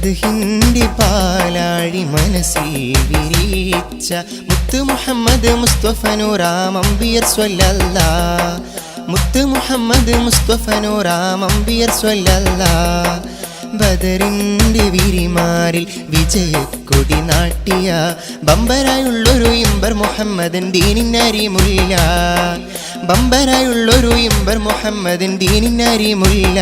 മദ്ഹിന്റെ പാലാഴി മനസ്സിൽ വിരിച്ച മുത്ത് മുഹമ്മദ് മുസ്തഫ നൂറാം അംബിയർ സ്വല്ലല്ലാഹ്. മുത്ത് മുഹമ്മദ് മുസ്തഫ നൂറാം അംബിയർ സ്വല്ലല്ലാഹ്. ബദറിന്റെ വിരിമാറിൽ വിജയക്കൊടി നാട്ടിയ ബമ്പരായുള്ളൊരു ഇമ്പർ മുഹമ്മദൻ ദീനിനരിമുല്ല. ബമ്പരായുള്ളൊരു ഇമ്പർ മുഹമ്മദൻ ദീനിനരിമുല്ല.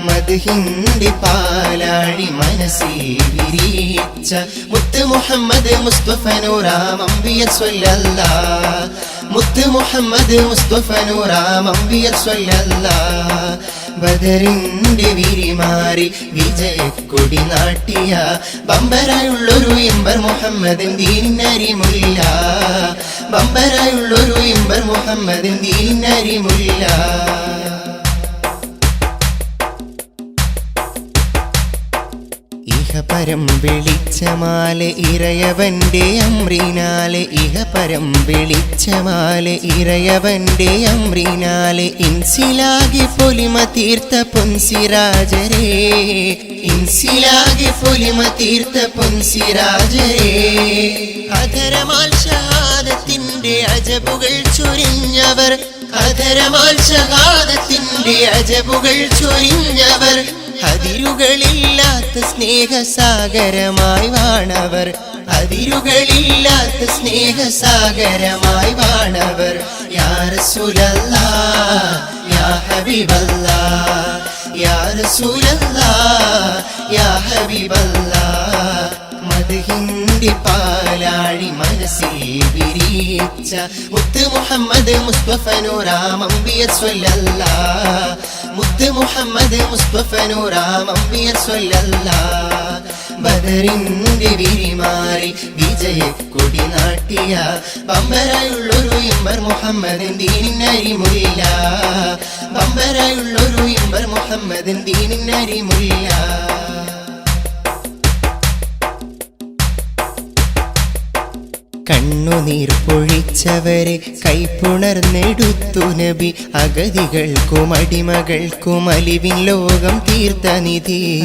മദ്ഹിന്റെ പാലാഴി മനസ്സിൽ വിരിച്ച മുത്ത് മുഹമ്മദ് മുസ്തഫ നൂറാം അംബിയർ സ്വല്ലല്ലാഹ്. മുത്ത് മുഹമ്മദ് മുസ്തഫ നൂറാം അംബിയർ സ്വല്ലല്ലാഹ്. ബദറിന്റെ വിരിമാറിൽ വിജയക്കൊടി നാട്ടിയ ബമ്പരായുള്ളൊരു ഇമ്പർ മുഹമ്മദൻ ദീനിനരിമുല്ല. ബമ്പരായുള്ളൊരു ഇമ്പർ മുഹമ്മദൻ ദീനിനരിമുല്ല. ഇഹപരം വെളിച്ചമാലെ ഇറയവന്റെ അമ്രിനാലെ. ഇഹപരം വെളിച്ചമാലെ ഇറയവന്റെ അമ്രിനാലെ. ഇൻസിലാകെ പൊലിമ തീർത്ത പൊൻസിരാജരേ. ഇൻസിലാകെ പൊലിമ തീർത്ത പൊൻസിരാജരേ. അധരമാൽ ഷഹാദത്തിന്റെ അജബുകൾ ചൊരിഞ്ഞവർ. അധരമാൽ ഷഹാദത്തിന്റെ അജബുകൾ ചൊരിഞ്ഞവർ. അതിരുകളില്ലാത്ത സ്നേഹസാഗരമായി വാണവർ. അതിരുകളില്ലാത്ത സ്നേഹസാഗരമായി വാണവർ. യാ റസൂലല്ലാഹ് യാ ഹബീബല്ലാഹ്. യാ റസൂലല്ലാഹ് യാ ഹബീബല്ലാഹ്. മദ്ഹിന്റെ പാലാഴി മനസ്സിൽ വിരിച്ച മുത്ത് മുഹമ്മദ് മുസ്തഫ നൂറാം അംബിയർ സ്വല്ലല്ലാഹ്. മുത്ത് മുഹമ്മദ് മുസ്തഫ നൂറാം അംബിയർ സ്വല്ലല്ലാഹ്. ബദറിന്റെ വിരിമാറിൽ വിജയക്കൊടി നാട്ടിയ ബമ്പരായുള്ളൊരു ഇമ്പർ മുഹമ്മദൻ ദീനിനരിമുല്ല. ബമ്പരായുള്ളൊരു ഇമ്പർ മുഹമ്മദൻ ദീനിനരിമുല്ല. കണ്ണുനീർ പൊഴിച്ചവരെ കൈപ്പുണർന്നെടുത്തു നബി. അഗതികൾക്കും അടിമകൾക്കും അലിവിൻ ലോകം തീർത്ത നിധി.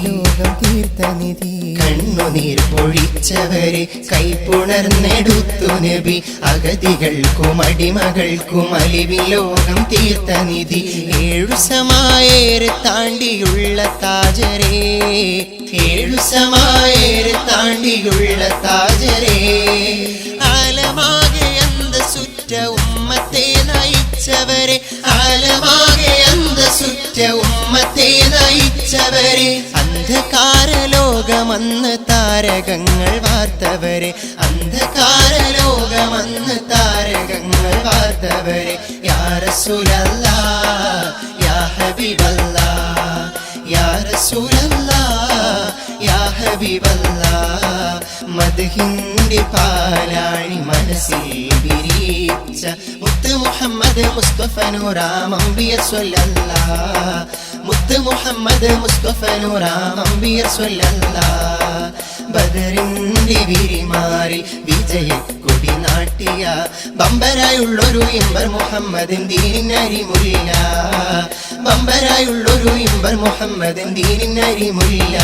ലോകം തീർത്ത നിധി. കണ്ണുനീർ പൊഴിച്ചവരെ കൈപ്പുണർന്നെടുത്തു നബി. അഗതികൾക്കും അടിമകൾക്കും അലിവിൻ ലോകം തീർത്ത നിധി. ഏഴു സമായേറെ താണ്ടിയുള്ള താജരേ. ഏഴു സമായേറെ താണ്ടിയുള്ള താജരേ. ആലമാകെ അന്തസുറ്റ ഉമ്മത്തെ നയിച്ചവരെ. ആലമാകെ അന്തസുറ്റ ഉമ്മത്തെ നയിച്ചവരെ. അന്ധകാര ലോകമന്ന് താരകങ്ങൾ വാർത്തവരെ. അന്ധകാര ലോകമന്ന് താരകങ്ങൾ വാർത്തവരെ. യാ റസൂലല്ലാഹ് യാ ഹബീബല്ലാഹ്. യാ റസൂലല്ലാഹ് യാ ഹബീബല്ലാഹ്. മദ്ഹിന്റെ പാലാഴി മനസ്സിൽ വിരിച്ച മുത്ത് മുഹമ്മദ് മുസ്തഫ നൂറാം അംബിയർ സ്വല്ലല്ലാഹ്. മുത്ത് മുഹമ്മദ് മുസ്തഫ നൂറാം അംബിയർ സ്വല്ലല്ലാഹ്. ബദറിന്റെ വിരിമാറിൽ വിജയക്കൊടി നാട്ടിയ ബമ്പരായുള്ളൊരു ഇമ്പർ മുഹമ്മദൻ ദീനിനരിമുല്ല. ബമ്പരായുള്ളൊരു ഇമ്പർ മുഹമ്മദൻ ദീനിനരിമുല്ല.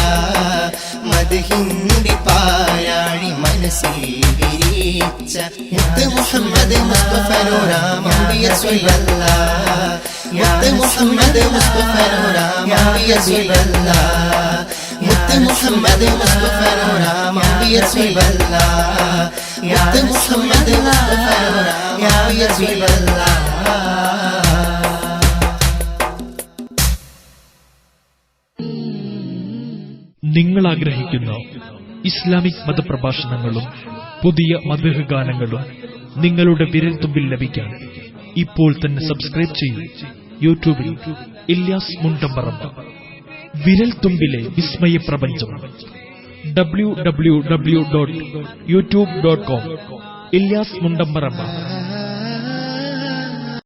മദ്ഹിന്റെ പാലാഴി മനസ്സിൽ വിരിച്ച മുത്ത് മുഹമ്മദ് മുസ്തഫ നൂറാം അംബിയർ സ്വല്ലല്ലാഹ്. മുത്ത് മുഹമ്മദ് മുസ്തഫ നൂറാം അംബിയർ സ്വല്ലല്ലാഹ്. മുത്ത് മുഹമ്മദ് മുസ്തഫ നൂറാം അംബിയർ സ്വല്ലല്ലാഹ്. മുത്ത് മുഹമ്മദ് മുസ്തഫ നൂറാം അംബിയർ സ്വല്ലല്ലാഹ്. നിങ്ങൾ ആഗ്രഹിക്കുന്ന ഇസ്ലാമിക് മതപ്രഭാഷണങ്ങളും പുതിയ മദ്ഹ് ഗാനങ്ങളും നിങ്ങളുടെ വിരൽത്തുമ്പിൽ ലഭിക്കാൻ ഇപ്പോൾ തന്നെ സബ്സ്ക്രൈബ് ചെയ്യൂ. യൂട്യൂബിൽ ഇല്യാസ് മുണ്ടമ്പറമ്പ. വിരൽത്തുമ്പിലെ വിസ്മയ പ്രപഞ്ചം. www.youtube.com ഇല്യാസ് മുണ്ടമ്പറമ്പ.